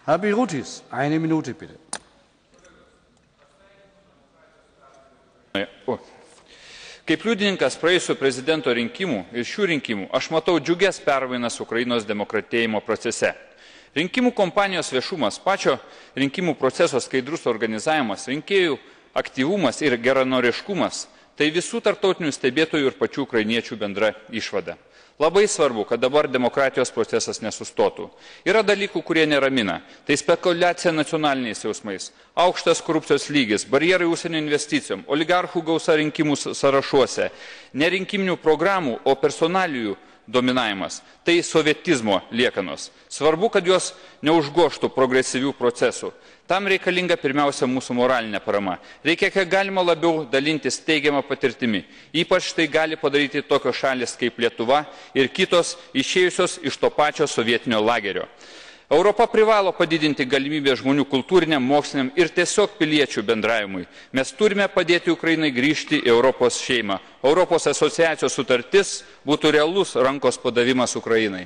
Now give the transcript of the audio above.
Herr Birutis, eine Minute bitte. Kaip liudininkas praėjusio prezidento rinkimų ir šių rinkimų, aš matau džiugias permainas Ukrainos demokratėjimo procese. Rinkimų kompanijos viešumas, pačio rinkimų proceso skaidrus organizavimas, rinkėjų aktyvumas ir geranoriškumas – tai visų tarptautinių stebėtojų ir pačių ukrainiečių bendra išvada. Labai svarbu, kad dabar demokratijos procesas nesustotų. Yra dalykų, kurie neramina. Tai spekulacija nacionaliniais jausmais, aukštas korupcijos lygis, barjerai užsienio investicijom, oligarchų gausa rinkimų sąrašuose, nerinkiminių programų, o personalijų dominavimas. Tai sovietizmo liekanos. Svarbu, kad jos neužgoštų progresyvių procesų. Tam reikalinga pirmiausia mūsų moralinė parama. Reikia kiek galima labiau dalintis teigiamą patirtimi. Ypač tai gali padaryti tokios šalis kaip Lietuva ir kitos išėjusios iš to pačio sovietinio lagerio. Europa privalo padidinti galimybę žmonių kultūriniam, moksliniam ir tiesiog piliečių bendravimui. Mes turime padėti Ukrainai grįžti į Europos šeimą. Europos asociacijos sutartis būtų realus rankos padavimas Ukrainai.